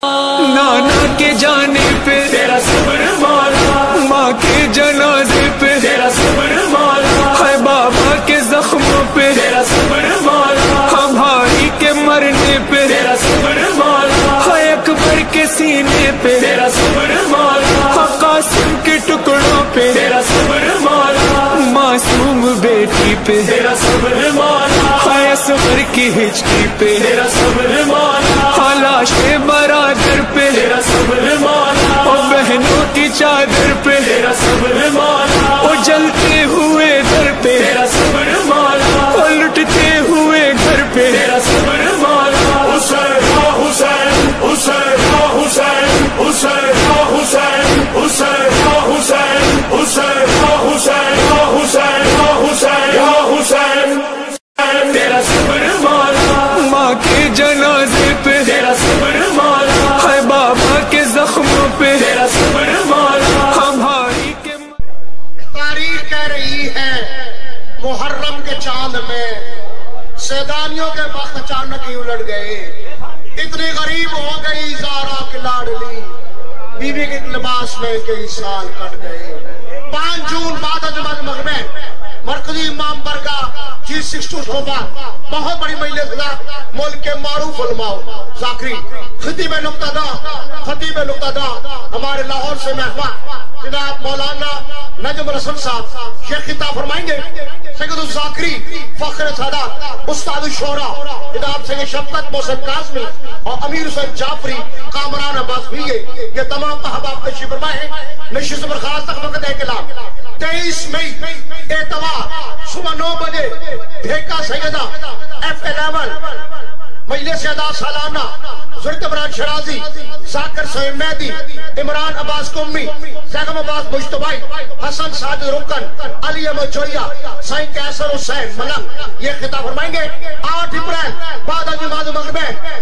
نانا کے جانے پہ تیرا صبر مولا، ماں کے جنازے پہ تیرا صبر مولا، ہے بابا کے زخموں پہ تیرا صبر مولا، ہم بھائی کے مرنے پہ تیرا صبر مولا، ہے اکبر کے سینے پہ تیرا صبر مولا، ہے قاسم کے ٹکڑوں پہ تیرا صبر مولا، معصوم بیٹی پہ تیرا صبر مولا، ہے اصغر کی ہچکی پہ تیرا صبر مولا، لاش برادر پہ تیرا صبر مولا، اور بہنوں کی چادر پہ تیرا صبر مولا، اور جلتے ہوئے در پہ تیرا صبر مولا، اور لٹتے ہوئے گھر پہ تیرا صبر مولا، حسین حسین حسین حسین حسین حسین حسین حسین حسین حسین حسین حسین تیرا صبر مولا، ماں کے جنازے پہ تیرا صبر مولا، ہے بابا کے زخموں پہ تیرا صبر مولا، ہم بھائی کے تاریخ کہہ رہی ہے محرم کے چاند میں سیدانیوں کے وقت اچانک ہی الٹ گئے، اتنی غریب ہو گئی زارا کی لاڈلی، بیوی کے لباس میں کئی سال کٹ گئے۔ 5 جون بعد از مغرب مرکزی امام برگاہ G62 شعبہ بہت بڑی مجلس تھا، ملک کے معروف علماء ذاکری خطیب نقطہ دا ہمارے لاہور سے مہمان جناب مولانا نجم الحسن صاحب شیخ خطاب فرمائیں گے، سید الذاکری فخر سادات استاد الشعراء جناب سید شفقت محسن قاسمی اور امیر حسین جعفری کامران عباس بھی یہ تمام احباب تشریف فرمائے۔ نشست برخاست تک وقت ہے کلام 23 مئی اتوار صبح 9 بجے ڈھیکا سیدہ F11 مجلس ادا سالانہ زرت عمران شرازی، ذاکر سعید مہدی، عمران عباس قمی، زیغم عباس مجتبائی، حسن ساجد رکن، علی احمد جویا، سائیں کیسر حسین ملنگ یہ خطاب فرمائیں گے۔ 8 اپریل بعد از نماز مغرب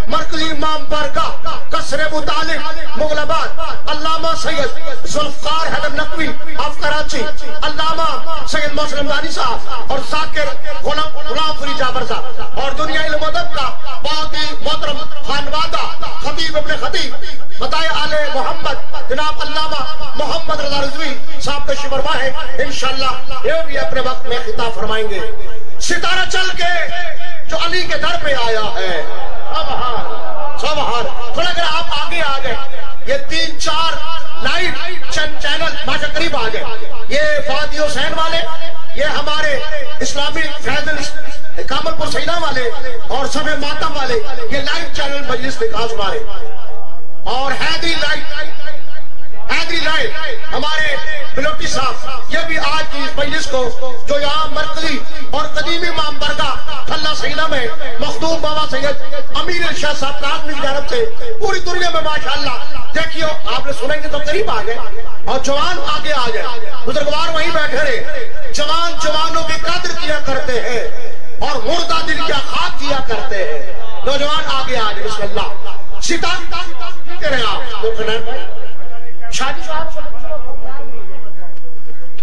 مرکزی امام بارگاہ قصر ابو طالب مغل آباد علامہ سید ذوالفقار حیدر نقوی آف کراچی، علامہ سید محسن حمدانی صاحب اور ذاکر غلام فرید جابر صاحب، اور دنیا علم و ادب کا بہت ہی محترم خانوادہ خطیب ابن خطیب بتائے آل محمد جناب علامہ محمد رضا رضوی صاحب تشریف فرما ہے، انشاءاللہ یہ بھی اپنے وقت میں خطاب فرمائیں گے۔ ستارہ چل کے جو علی کے در پہ آیا ہے، سبحان تھوڑا اگر آپ آگے آ گئے، یہ 3-4 لائٹ چینل ماشا قریب آ گئے، یہ فادی حسین والے، یہ ہمارے اسلامی فیضل کامل پور سیدہ والے اور سب ماتم والے، یہ لائٹ چینل مجلس نکاس والے، اور حیدری لائٹ ہمارے بلوٹی صاحب، یہ بھی آج کی اس مجلس کو جو یہاں مرکزی اور قدیمی امام برگاہ تھلہ سیدہ میں مخدوم بابا سید امیر الشاہ صاحب کاظمی کی جانب سے پوری دنیا میں ماشاءاللہ دیکھیو آپ نے سنیں گے تو قریب آ گئے اور جوان آگے آ گئے، بزرگوار وہیں بیٹھے رہے، جوان جوانوں کی قدر کیا کرتے ہیں اور مردہ دل کیا خاک کیا کرتے ہیں، نوجوان آگے آ جائے، بسم اللہ ستارہ کہہ رہے ہیں آپ شادی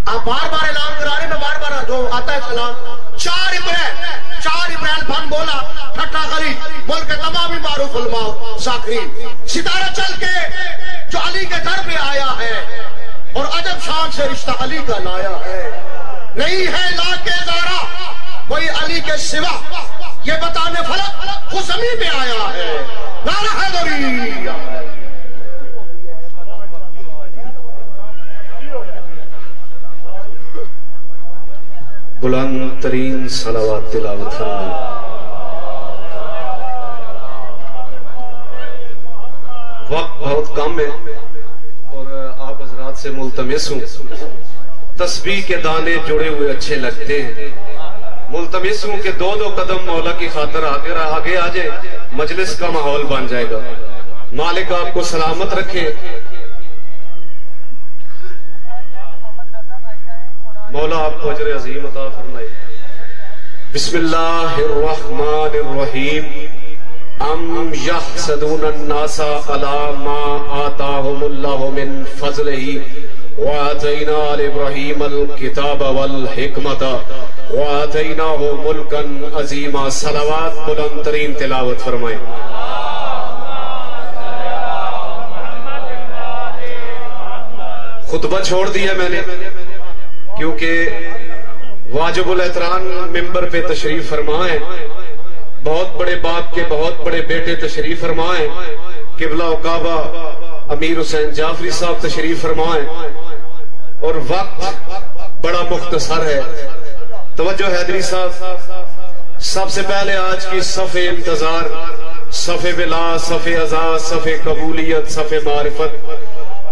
آپ بار بار اعلان کرا رہے ہیں، میں بار بار جو آتا ہے سلام 4 اپریل بھن بولا ٹھٹا خری ملک کے تمام معروف علماء ذاکرین، ستارہ چل کے جو علی کے در پہ آیا ہے اور عجب شان سے رشتہ علی کا لایا ہے، نہیں ہے لا کے زارا کوئی علی کے سوا، یہ بتانے فلک خود زمین پہ آیا ہے، نعرہ حیدری۔ بلند ترین صلوات تلاوت فرمائیں۔ وقت بہت کم ہے اور آپ حضرات سے ملتمس ہوں، تسبیح کے دانے جڑے ہوئے اچھے لگتے ہیں، ملتمس ہوں کہ 2 قدم مولا کی خاطر آگے آ جائے، مجلس کا ماحول بن جائے گا۔ مالک آپ کو سلامت رکھے، مولا آپ کو اجر عظیم عطا فرمائے۔ بسم اللہ الرحمن الرحیم۔ ام یحسدون الناس علی ما آتاہم اللہ من فضلہ وآتینا آل ابراہیم الکتاب والحکمت وآتیناہ ملکا عظیما۔ صلوات بلند ترین تلاوت فرمائیں۔ خطبہ چھوڑ دیا میں نے کیونکہ واجب الاحترام ممبر پہ تشریف فرمائیں، بہت بڑے باپ کے بہت بڑے بیٹے تشریف فرمائیں، قبلہ و کعبہ امیر حسین جعفری صاحب تشریف فرمائیں، اور وقت بڑا مختصر ہے۔ توجہ حیدری صاحب، سب سے پہلے آج کی صف انتظار، صف بلا، صف عزا، صف قبولیت، صف معرفت،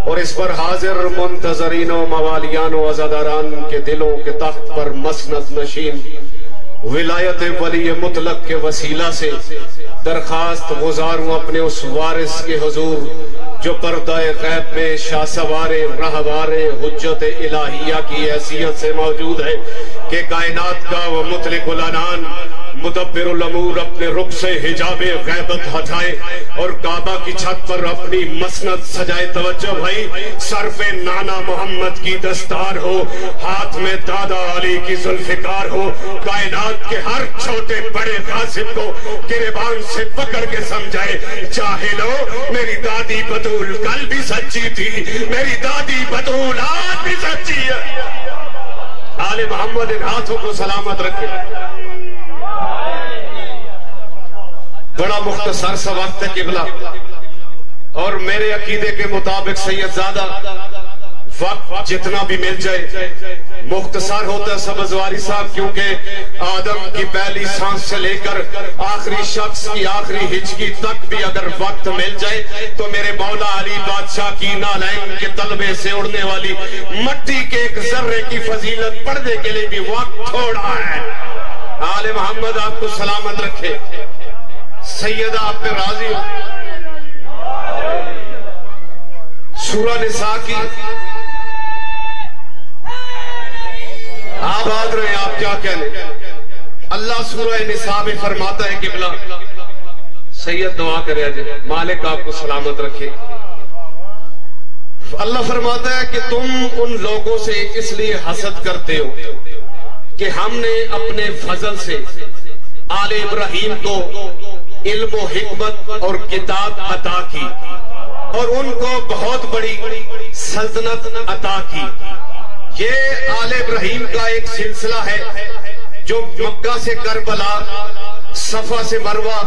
اور اس پر حاضر منتظرین و موالیان و عزاداران کے دلوں کے تخت پر مسند نشین ولایت ولی مطلق کے وسیلہ سے درخواست گزار ہوں اپنے اس وارث کے حضور جو پردہ غیب میں شاہ سوار رہوار حجت الہیہ کی حیثیت سے موجود ہے کہ کائنات کا وہ مطلق العنان مدبر الامور اپنے رخ سے حجاب غیبت ہٹائے اور کعبہ کی چھت پر اپنی مسند سجائے۔ توجہ بھائی، سر پہ نانا محمد کی دستار ہو، ہاتھ میں دادا علی کی ذوالفقار ہو، کائنات کے ہر چھوٹے بڑے غاصب کو گریبان سے پکڑ کے سمجھائے، جاہلو میری دادی بطول کل بھی سچی تھی، میری دادی بطول آج بھی سچی ہے۔ آل محمد ان ہاتھوں کو سلامت رکھے۔ بڑا مختصر سا وقت ہے قبلہ، اور میرے عقیدے کے مطابق سید زادہ وقت جتنا بھی مل جائے مختصر ہوتا ہے سبزواری صاحب، کیونکہ آدم کی پہلی سانس سے لے کر آخری شخص کی آخری ہچکی تک بھی اگر وقت مل جائے تو میرے مولا علی بادشاہ کی نالین کے تلبے سے اڑنے والی مٹی کے ایک ذرے کی فضیلت پڑھنے کے لیے بھی وقت تھوڑا ہے۔ آل محمد آپ کو سلامت رکھے۔ سیدہ آپ پہ راضی ہو؟ سورہ نساء کی آپ بات رہے ہیں، آپ کیا کہنے؟ اللہ سورہ نساء میں فرماتا ہے قبلہ، سید دعا کرے جی مالک آپ کو سلامت رکھے۔ اللہ فرماتا ہے کہ تم ان لوگوں سے اس لیے حسد کرتے ہو کہ ہم نے اپنے فضل سے آل ابراہیم کو علم و حکمت اور کتاب عطا کی اور ان کو بہت بڑی سلطنت عطا کی۔ یہ آل ابراہیم کا ایک سلسلہ ہے جو مکہ سے کربلا، صفا سے مروہ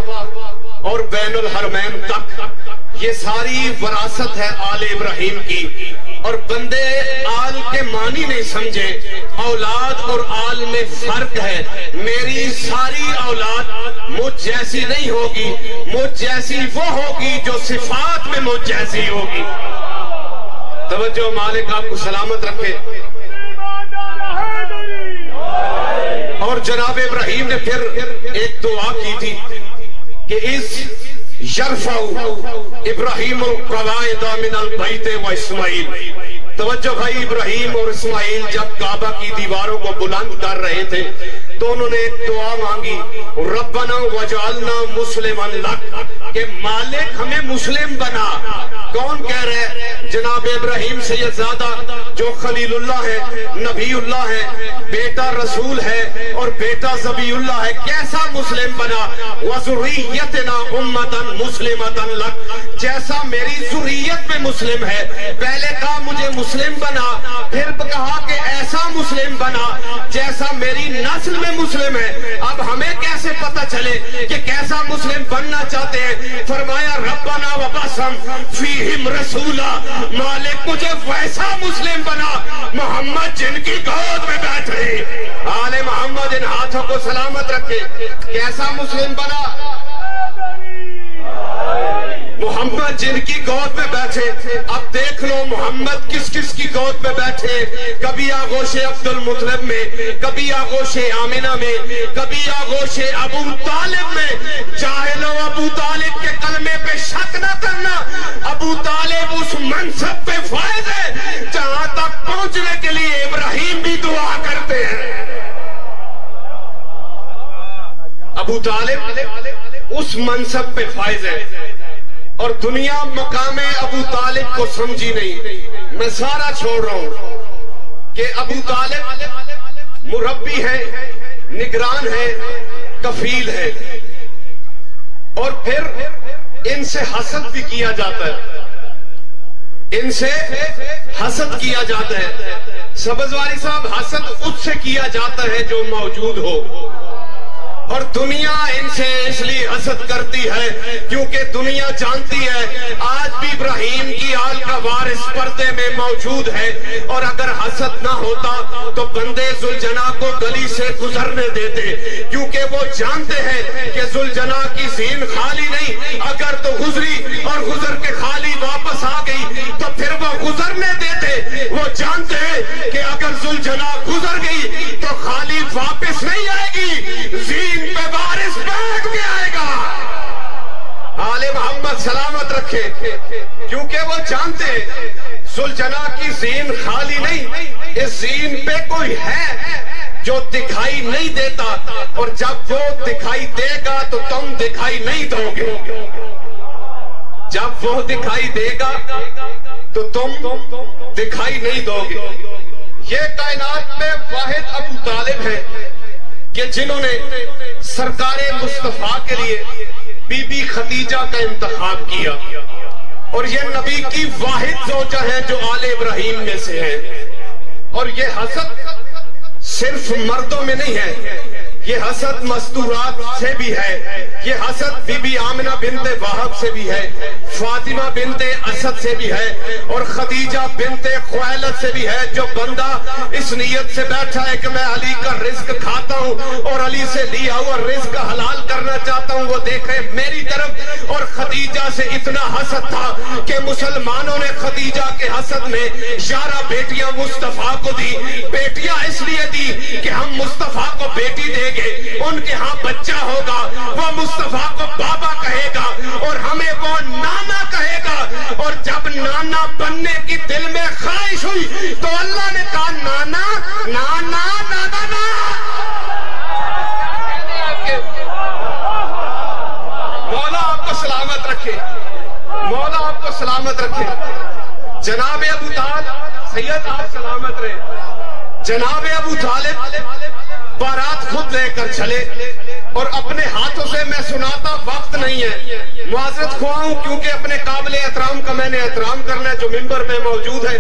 اور بین الحرمین تک، یہ ساری وراثت ہے آل ابراہیم کی۔ اور بندے آل کے معنی نہیں سمجھے، اولاد اور آل میں فرق ہے۔ میری ساری اولاد مجھ جیسی نہیں ہوگی، مجھ جیسی وہ ہوگی جو صفات میں مجھ جیسی ہوگی۔ توجہ، مالک آپ کو سلامت رکھے۔ اور جناب ابراہیم نے پھر ایک دعا کی تھی کہ اس یرفع ابراہیم القواعد من البیت و اسماعیل۔ توجہ بھائی، ابراہیم اور اسماعیل جب کعبہ کی دیواروں کو بلند کر رہے تھے تو انہوں نے ایک دعا مانگی، ربنا وجعلنا مسلما لک، کہ مالک ہمیں مسلم بنا۔ کون کہہ رہے ہیں؟ جناب ابراہیم سید زادہ جو خلیل اللہ ہے، نبی اللہ ہے، بیٹا رسول ہے اور بیٹا ذبیح اللہ ہے، کیسا مسلم بنا؟ وذریتنا امتا مسلمتا لک، جیسا میری ذریت میں مسلم ہے۔ پہلے کہا مجھے مسلم بنا، پھر کہا کہ ایسا مسلم بنا جیسا میری نسل میں مسلم ہے۔ اب ہمیں کیسے پتہ چلے کہ کیسا مسلم بننا چاہتے ہیں؟ فرمایا ربنا وبعث فیہم رسولا، مالک مجھے ویسا مسلم بنا محمد جن کی گود میں بیٹھے۔ آل محمد ان ہاتھوں کو سلامت رکھے۔ کیسا مسلم بنا؟ محمد جن کی گود میں بیٹھے۔ اب دیکھ لو محمد کس کس کی گود میں بیٹھے، کبھی آغوش عبد المطلب میں، کبھی آغوش آمنہ میں، کبھی آغوش ابو طالب میں۔ جاہلو ابو طالب کے کلمے پہ شک نہ کرنا، ابو طالب اس منصب پہ فائز ہے جہاں تک پہنچنے کے لیے ابراہیم بھی دعا کرتے ہیں۔ ابو طالب اس منصب پہ فائز ہے اور دنیا مقام ابو طالب کو سمجھی نہیں۔ میں سارا چھوڑ رہا ہوں کہ ابو طالب مربی ہے، نگران ہے، کفیل ہے، اور پھر ان سے حسد بھی کیا جاتا ہے۔ ان سے حسد کیا جاتا ہے. سبزواری صاحب حسد اس سے کیا جاتا ہے جو موجود ہو, اور دنیا ان سے اس لیے حسد کرتی ہے کیونکہ دنیا جانتی ہے آج بھی ابراہیم کی آل کا وارث پردے میں موجود ہے, اور اگر حسد نہ ہوتا تو بندے ذوالجناح کو گلی سے گزرنے دیتے, کیونکہ وہ جانتے ہیں کہ ذوالجناح کی زین خالی نہیں, اگر تو گزری اور گزر کے خالی واپس آ گئی تو پھر وہ گزرنے دیتے. وہ جانتے ہیں کہ اگر ذوالجناح گزر گئی تو خالی واپس نہیں آئے گی, زین پہ وارث بیٹھ کے آئے گا. آل محمد سلامت رکھے, کیونکہ وہ جانتے ذوالجناح کی زین خالی نہیں, اس زین پہ کوئی ہے جو دکھائی نہیں دیتا, اور جب وہ دکھائی دے گا تو تم دکھائی نہیں دو گے. جب وہ دکھائی دے گا تو تم دکھائی نہیں دو گے. یہ کائنات میں واحد ابو طالب ہے کہ جنہوں نے سرکار مصطفیٰ کے لیے بی بی خدیجہ کا انتخاب کیا, اور یہ نبی کی واحد زوجہ ہے جو آل ابراہیم میں سے ہے. اور یہ حسد صرف مردوں میں نہیں ہے, یہ حسد مستورات سے بھی ہے, یہ حسد بی بی آمنہ بنت وہب سے بھی ہے, فاطمہ بنت اسد سے بھی ہے, اور خدیجہ بنت خویلد سے بھی ہے. جو بندہ اس نیت سے بیٹھا ہے کہ میں علی کا رزق کھاتا ہوں اور علی سے لیا ہوا رزق حلال کرنا چاہتا ہوں, وہ دیکھے میری طرف. اور خدیجہ سے اتنا حسد تھا کہ مسلمانوں نے خدیجہ کے حسد میں 11 بیٹیاں مصطفیٰ کو دی. بیٹیاں اس لیے دی کہ ہم مصطفیٰ کو بیٹی دیں گے, ان کے ہاں بچہ ہوگا, وہ مصطفیٰ کو بابا کہے گا اور ہمیں وہ نانا کہے گا. اور جب نانا بننے کی دل میں خواہش ہوئی تو اللہ نے کہا نانا نانا نانا نا. مولا آپ کو سلامت رکھے, مولا آپ کو سلامت رکھے. جناب ابو طالب سید آپ سلامت رہے. جناب ابو طالب بارات خود لے کر چلے, اور اپنے ہاتھوں سے, میں سناتا وقت نہیں ہے, معذرت خواہ ہوں کیونکہ اپنے قابل احترام کا میں نے احترام کرنا ہے جو منبر میں موجود ہے.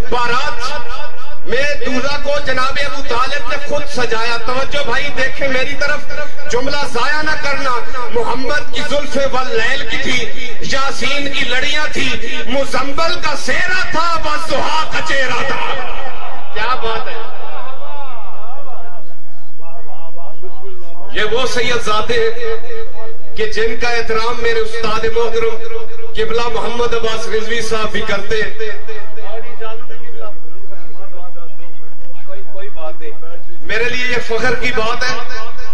بارات میں دولہا کو جناب ابو طالب نے خود سجایا. توجہ بھائی دیکھیں میری طرف, جملہ ضائع نہ کرنا. محمد کی زلف واللیل کی تھی, یاسین کی لڑیاں تھی, مزمل کا سیرا تھا, والضحیٰ کا چہرہ تھا. کیا بات ہے. یہ وہ سید ذاتے ہیں کہ جن کا احترام میرے استاد محترم قبلہ محمد عباس رضوی صاحب بھی کرتے ہیں. میرے لیے یہ فخر کی بات ہے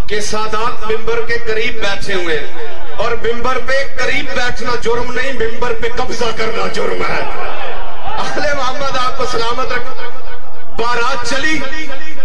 کہ سادات منبر کے قریب بیٹھے ہوئے ہیں, اور منبر پہ قریب بیٹھنا جرم نہیں, منبر پہ قبضہ کرنا جرم ہے. اہل محمد آپ کو سلامت رکھ. بارات چلی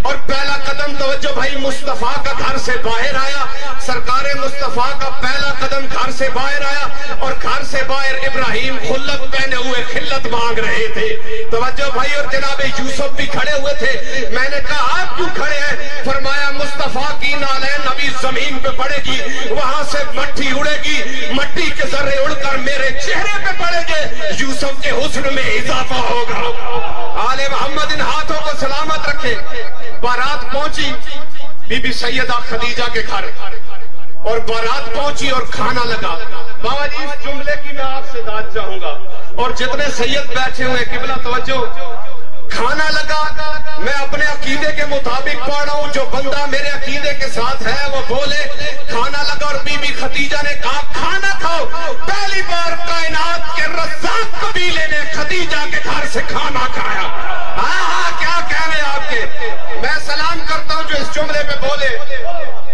اور پہلا قدم توجہ بھائی مصطفیٰ کا گھر سے باہر آیا. سرکار مصطفیٰ کا پہلا قدم گھر سے باہر آیا, اور گھر سے باہر ابراہیم خلت پہنے ہوئے خلت مانگ رہے تھے. توجہ بھائی, اور جناب یوسف بھی کھڑے ہوئے تھے. میں نے کہا آپ کیوں کھڑے ہیں؟ فرمایا مصطفیٰ کی نالین ابھی زمین پہ پڑے گی, وہاں سے مٹی اڑے گی, مٹی کے ذرے اڑ کر میرے چہرے پہ پڑے گے, یوسف کے حسن میں اضافہ ہوگا. آل محمد ان ہاتھوں کو سلامت رکھے. بارات پہنچی بی بی سیدہ خدیجہ کے گھر, اور بارات پہنچی اور کھانا لگا. بابا جی اس جملے کی میں آپ سے داد چاہوں گا, اور جتنے سید بیٹھے ہوئے قبلہ توجہ. کھانا لگا, میں اپنے عقیدے کے مطابق پڑھ رہا ہوں, جو بندہ میرے عقیدے کے ساتھ ہے وہ بولے. کھانا لگا اور بی بی خدیجہ نے کہا کھانا کھاؤ. پہلی بار کائنات کے رزاق قبیلے نے خدیجہ کے گھر سے کھانا کھایا. ہاں ہاں کیا کہنے آپ کے. میں سلام کرتا ہوں جو اس جملے پہ بولے.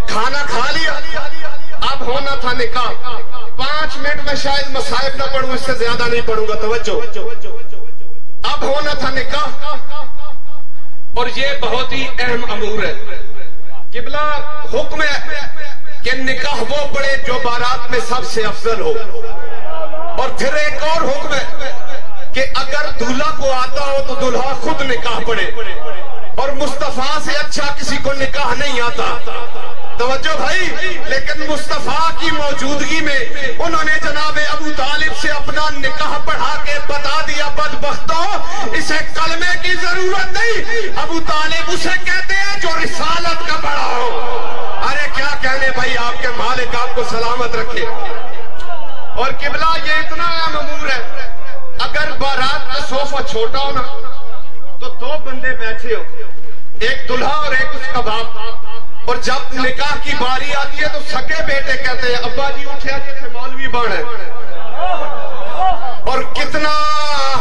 کھانا کھا لیا, اب ہونا تھا نکاح. 5 منٹ میں شاید مصائب نہ پڑھوں, اس سے زیادہ نہیں پڑھوں گا. توجہ, اب ہونا تھا نکاح, اور یہ بہت ہی اہم امور ہے. قبلہ حکم ہے کہ نکاح وہ پڑھے جو بارات میں سب سے افضل ہو. اور پھر ایک اور حکم ہے کہ اگر دولہا کو آتا ہو تو دولہا خود نکاح پڑھے, اور مصطفیٰ سے اچھا کسی کو نکاح نہیں آتا. توجہ بھائی، لیکن مصطفیٰ کی موجودگی میں انہوں نے جناب ابو طالب سے اپنا نکاح پڑھا کے بتا دیا بدبختوں اسے کلمے کی ضرورت نہیں، ابو طالب اسے کہتے ہیں جو رسالت کا بڑا ہو۔ ارے کیا کہنے بھائی، آپ کے مالک آپ کو سلامت رکھے۔ اور قبلہ یہ اتنا اہم امور ہے، اگر بارات کا صوفہ چھوٹا ہو نا تو دو بندے بیٹھے ہو، ایک دلہا اور ایک اس کا باپ، اور جب نکاح کی باری آتی ہے تو سکے بیٹے کہتے ہیں ابا جی اٹھے جیسے مولوی بن ہے۔ اور کتنا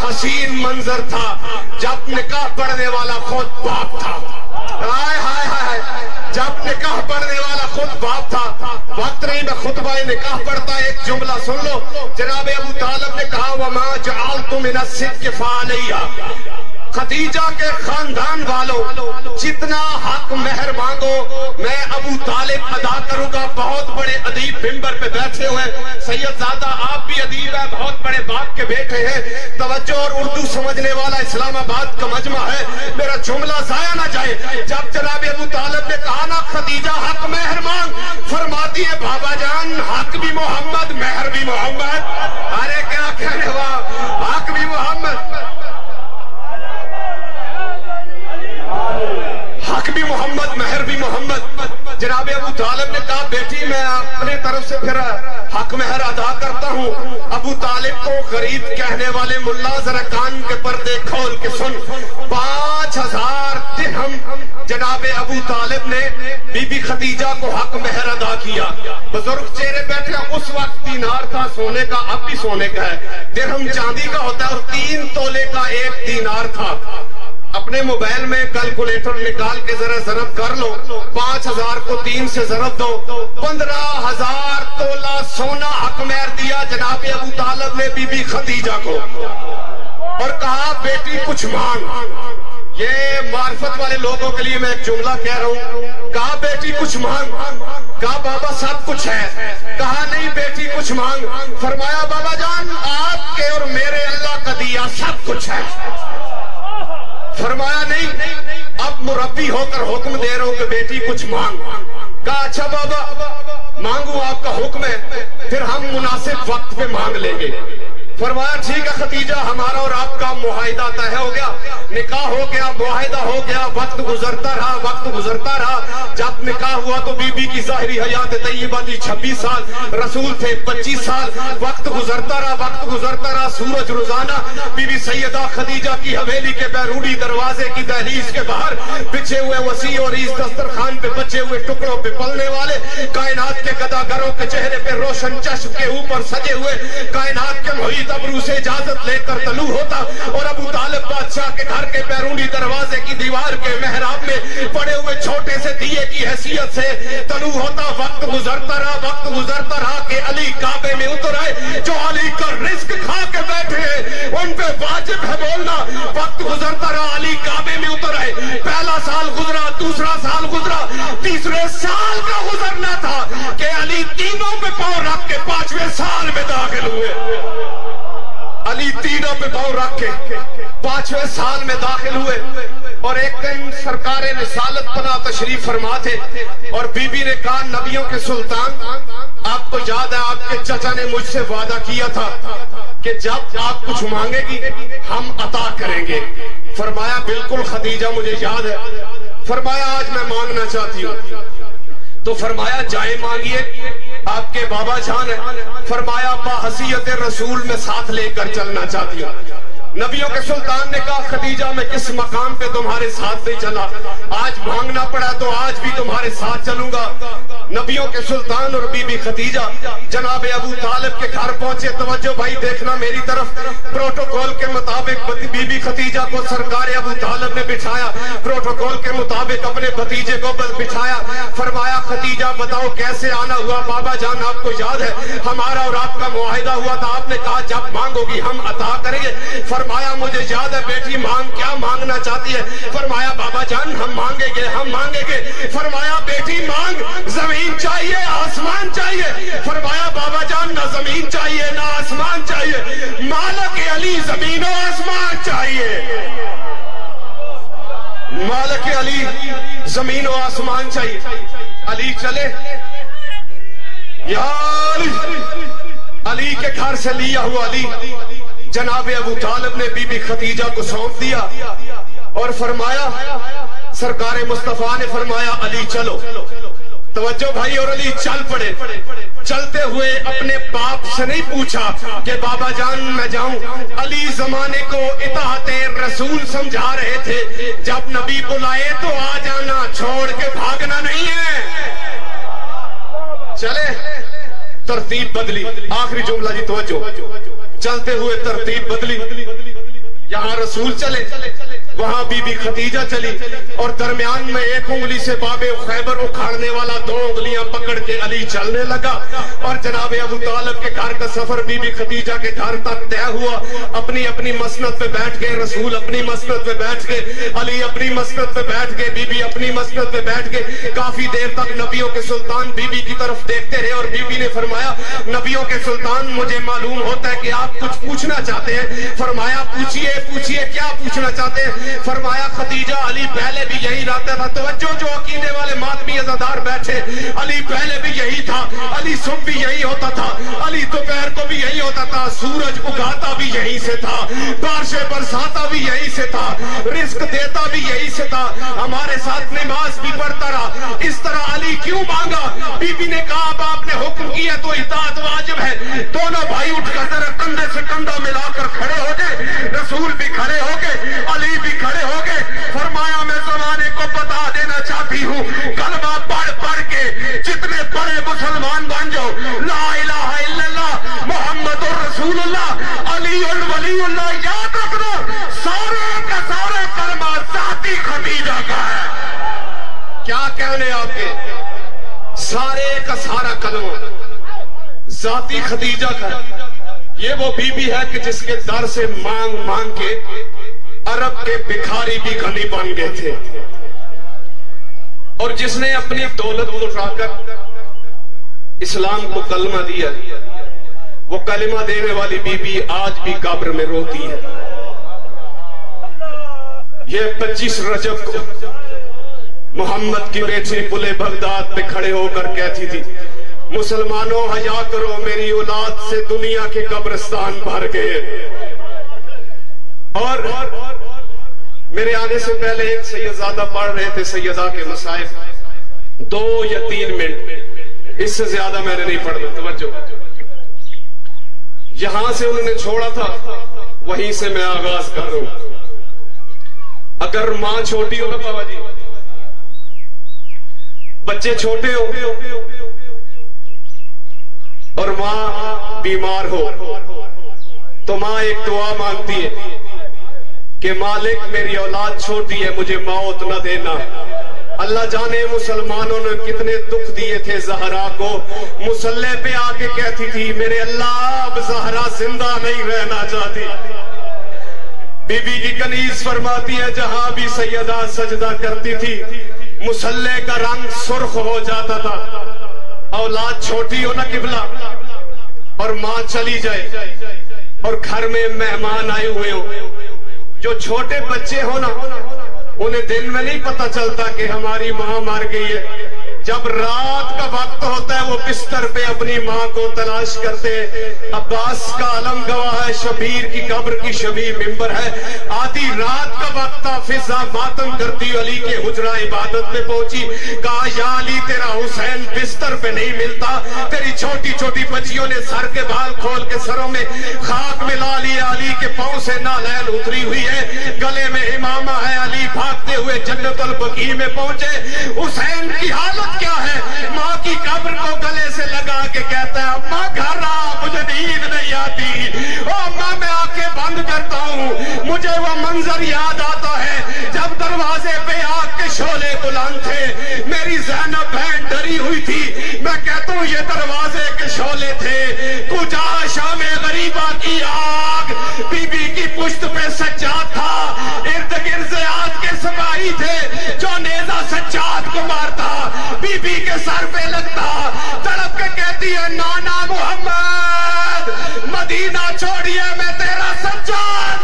حسین منظر تھا جب نکاح پڑھنے والا خود باپ تھا۔ ہائے ہائے ہائے، جب نکاح پڑھنے والا خود باپ تھا۔ وقت نہیں میں خطبہ نکاح پڑھتا، ایک جملہ سن لو۔ جناب ابو طالب نے کہا وَمَا جَعَلْتُ مِنَ الصِّدْقِ فَعَلَيَّ، خدیجہ کے خاندان والوں جتنا حق مہر مانگو میں ابو طالب ادا کروں گا۔ بہت بڑے ادیب ممبر پہ بیٹھے ہوئے، سید زادہ آپ بھی ادیب ہے، بہت بڑے باپ کے بیٹے ہیں، توجہ اور اردو سمجھنے والا اسلام آباد کا مجمع ہے، میرا جملہ ضائع نہ جائے۔ جب جناب ابو طالب نے کہا نا خدیجہ حق مہر مانگ، فرماتی ہے بابا جان حق بھی محمد مہر بھی محمد۔ ارے کیا کہنے واہ، حق بھی محمد حق بھی محمد مہر بھی محمد۔ جناب ابو طالب نے کہا بیٹی میں اپنے طرف سے پھر حق مہر ادا کرتا ہوں۔ ابو طالب کو غریب کہنے والے ملا ذرا کان کے پردے کھول کے سن، 5000 درہم جناب ابو طالب نے بی بی خدیجہ کو حق مہر ادا کیا۔ بزرگ چہرے بیٹھے، اس وقت دینار تھا سونے کا، اب بھی سونے کا ہے، درہم چاندی کا ہوتا ہے، اور 3 تولے کا 1 دینار تھا۔ اپنے موبائل میں کیلکولیٹر نکال کے ذرا ضرب کر لو، 5000 کو 3 سے ضرب دو، 15000 تولہ سونا حق مہر دیا جناب ابو طالب نے بی بی خدیجہ کو، اور کہا بیٹی کچھ مانگ۔ یہ معرفت والے لوگوں کے لیے میں ایک جملہ کہہ رہا ہوں، کہا بیٹی کچھ مانگ، کہا بابا سب کچھ ہے، کہا نہیں بیٹی کچھ مانگ، فرمایا بابا جان آپ کے اور میرے اللہ کا دیا سب کچھ ہے۔ فرمایا نہیں، اب مربی ہو کر حکم دے رہا ہوں کہ بیٹی کچھ مانگ۔ کہا اچھا بابا مانگو آپ کا حکم ہے، پھر ہم مناسب وقت پہ مانگ لیں گے۔ فرمایا ٹھیک ہے خدیجہ ہمارا اور آپ کا معاہدہ طے ہو گیا، نکاح ہو گیا، معاہدہ ہو گیا، وقت گزرتا رہا، وقت گزرتا رہا۔ جب نکاح ہوا تو بی بی کی ظاہری حیات طیبہ تھی 26 سال، رسول تھے 25 سال، وقت گزرتا رہا، وقت گزرتا رہا۔ سورج روزانہ بی بی سیدہ خدیجہ کی حویلی کے بیرونی دروازے کی دہلیز کے باہر بچھے ہوئے وسیع اور عریض دسترخوان پہ بچے ہوئے ٹکڑوں پہ پلنے والے کائنات کے گداگروں کے چہرے پہ روشن چشم کے اوپر سجے ہوئے کائنات کے محیط ابرو سے اجازت لے کر طلوع ہوتا، اور ابو طالب بادشاہ کے گھر کے بیرونی دروازے کی دیوار کے محراب میں پڑے ہوئے چھوٹے سے دیے کی حیثیت سے طلوع ہوتا۔ وقت گزرتا رہا، وقت گزرتا رہا کہ علی کعبے میں اتر آئے۔ جو علی کا رزق کھا کے بیٹھے ہیں ان پہ واجب ہے بولنا۔ وقت گزرتا رہا، علی کعبے میں اتر آئے، پہلا سال گزرا، دوسرا سال گزرا، تیسرے سال کا گزرنا تھا کہ علی تینوں پہ پاؤں رکھ کے 5ویں سال میں داخل ہوئے۔ علی تینوں پہ پاؤں رکھ کے 5ویں سال میں داخل ہوئے، اور ایک دن سرکار رسالت پناہ تشریف فرما تھے، اور بی بی نے کہا نبیوں کے سلطان آپ کو یاد ہے آپ کے چچا نے مجھ سے وعدہ کیا تھا کہ جب آپ کچھ مانگے گی ہم عطا کریں گے۔ فرمایا بالکل خدیجہ مجھے یاد ہے۔ فرمایا آج میں مانگنا چاہتی ہوں، تو فرمایا جائیں مانگیے، آپ کے بابا جان ہے۔ فرمایا بحیثیت رسول میں ساتھ لے کر چلنا چاہتی ہوں۔ نبیوں کے سلطان نے کہا خدیجہ میں کس مقام پہ تمہارے ساتھ نہیں چلا، آج مانگنا پڑا تو آج بھی تمہارے ساتھ چلوں گا۔ نبیوں کے سلطان اور بی بی خدیجہ جناب ابو طالب کے گھر پہنچے۔ توجہ بھائی دیکھنا میری طرف، پروٹوکول کے مطابق بی بی خدیجہ کو سرکار ابو طالب نے بٹھایا، پروٹوکول کے مطابق اپنے بھتیجے کو بٹھایا۔ فرمایا خدیجہ بتاؤ کیسے آنا ہوا؟ بابا جان آپ کو یاد ہے ہمارا اور آپ کا معاہدہ ہوا تھا، آپ نے کہا جب مانگو گی ہم عطا کریں گے۔ فرمایا مجھے یاد ہے بیٹی مانگ، کیا مانگنا چاہتی ہے؟ فرمایا بابا جان ہم مانگیں گے، ہم مانگیں گے۔ فرمایا بیٹی مانگ، زمین چاہیے آسمان چاہیے؟ فرمایا بابا جان نہ زمین چاہیے نہ آسمان چاہیے، مالک علی زمین و آسمان چاہیے۔ مالک علی زمین و آسمان چاہیے۔ علی چلے یا علی کے گھر سے لیا ہوا علی جناب ابو طالب نے بی بی خدیجہ کو سونپ دیا اور فرمایا سرکار مصطفیٰ نے فرمایا علی چلو. توجہ بھائی. اور علی چل پڑے. چلتے ہوئے اپنے باپ سے نہیں پوچھا کہ بابا جان میں جاؤں. علی زمانے کو اطاعت رسول سمجھا رہے تھے. جب نبی بلائے تو آ جانا, چھوڑ کے بھاگنا نہیں ہے. چلے ترتیب بدلی. آخری جملہ جی توجہ. چلتے ہوئے ترتیب بدلی. یہاں رسول چلے, وہاں بی بی خدیجہ چلی, اور درمیان میں ایک انگلی سے باب خیبر اکھاڑنے والا 2 انگلیاں پکڑ کے علی چلنے لگا. اور جناب ابو طالب کے گھر کا سفر بی بی خدیجہ کے گھر تک طے ہوا. اپنی اپنی مسند پہ بیٹھ گئے, رسول اپنی مسند پہ بیٹھ گئے, علی اپنی مسند پہ بیٹھ گئے, بی بی اپنی مسند پہ بیٹھ گئے. کافی دیر تک نبیوں کے سلطان بی بی کی طرف دیکھتے رہے, اور بی بی نے فرمایا نبیوں کے سلطان مجھے معلوم ہوتا ہے کہ آپ کچھ پوچھنا چاہتے ہیں. فرمایا پوچھئے پوچھئے, کیا پوچھنا چاہتے ہیں؟ فرمایا خدیجہ علی پہلے بھی یہی رہتا تھا. توجہ جو عقیدے والے ماتمی عزادار بیٹھے, علی پہلے بھی یہی تھا. علی صبح بھی یہی ہوتا تھا, علی دوپہر کو بھی یہی ہوتا تھا, سورج اگاتا بھی یہی سے تھا, بارشیں برساتا بھی یہی سے تھا, رزق دیتا بھی یہی سے تھا, ہمارے ساتھ نماز بھی پڑھتا رہا. اس طرح علی کیوں مانگا؟ بی بی نے کہا اب آپ نے حکم کیا تو اطاعت واجب ہے. دونوں بھائی اٹھ کر ذرا کندھے سے کندھا ملا کر کھڑے ہو گئے. رسول بھی کھڑے ہو گئے, علی بھی کھڑے ہو گئے. فرمایا میں زمانے کو بتا دینا چاہتی ہوں, کلمہ پڑھ پڑھ کے جتنے بڑے مسلمان بن جاؤ, لا الہ الا اللہ محمد رسول اللہ علی الولی اللہ, یاد رکھنا سارے کا سارے کلمہ ذاتی خدیجہ کا ہے. کیا کہنے آپ کے؟ سارے کا سارا کلمہ ذاتی خدیجہ کا ہے. یہ وہ بی بی ہے کہ جس کے در سے مانگ مانگ کے عرب کے بکھاری بھی غنی بن گئے تھے, اور جس نے اپنی دولت لٹا کر اسلام کو کلمہ دیا. وہ کلمہ دینے والی بی بی آج بھی قبر میں روتی ہے. یہ 25 رجب کو محمد کی بیٹی پلے بغداد پہ کھڑے ہو کر کہتی تھی مسلمانوں حیا کرو, میری اولاد سے دنیا کے قبرستان بھر گئے. اور میرے آنے سے پہلے ایک سیدزادہ پڑھ رہے تھے سیدہ کے مصائب, 2 یا 3 منٹ, اس سے زیادہ میں نے نہیں پڑھنا. توجہ, یہاں سے انہوں نے چھوڑا تھا, وہیں سے میں آغاز کر رہا ہوں. اگر ماں چھوٹی ہو نا بابا جی, بچے چھوٹے ہو اور ماں بیمار ہو, تو ماں ایک دعا مانگتی ہے کہ مالک میری اولاد چھوٹی ہے, مجھے موت نہ دینا. اللہ جانے مسلمانوں نے کتنے دکھ دیے تھے زہرا کو. مصلی پہ آ کے کہتی تھی میرے اللہ اب زہرا زندہ نہیں رہنا چاہتی. بی بی کی کنیز فرماتی ہے جہاں بھی سیدہ سجدہ کرتی تھی مصلی کا رنگ سرخ ہو جاتا تھا. اولاد چھوٹی ہو نا قبلہ, اور ماں چلی جائے, اور گھر میں مہمان آئے ہوئے ہو, جو چھوٹے بچے ہو نا انہیں دن میں نہیں پتا چلتا کہ ہماری ماں مر گئی ہے. جب رات کا وقت ہوتا ہے وہ بستر پہ اپنی ماں کو تلاش کرتے. عباس کا علم گواہ ہے, شبیر کی قبر کی شبیر ممبر ہے. آدھی رات کا وقت تھا, فضا ماتم کرتی علی کے حجرہ عبادت میں پہنچی. کہا یا علی تیرا حسین بستر پہ نہیں ملتا. تیری چھوٹی چھوٹی بچیوں نے سر کے بال کھول کے سروں میں خاک ملا لیا. علی کے پاؤں سے نالین اتری ہوئی ہے, گلے میں امامہ ہے. علی بھاگتے ہوئے جنت البقیع میں پہنچے. حسین کی حالت کیا ہے؟ ماں کی قبر کو گلے سے لگا کے کہتا ہے اماں گھر آ, مجھے نیند نہیں آتی. او اماں میں آنکھیں بند کرتا ہوں, مجھے وہ منظر یاد آتا ہے جب دروازے پہ آگ کے شعلے بلند تھے. میری زینب بہن ڈری ہوئی تھی. میں کہتا ہوں یہ دروازے کے شعلے تھے. کجا شام غریبہ کی آگ, بی بی کی پشت پہ سجاد تھا, ارد گرد زیاد کے سپاہی تھے جو نیزہ سجاد کو مارتا بی بی کے سر پہ لگتا. تڑپ کے کہتی ہے نانا محمد مدینہ چھوڑیے میں تیرا سجاد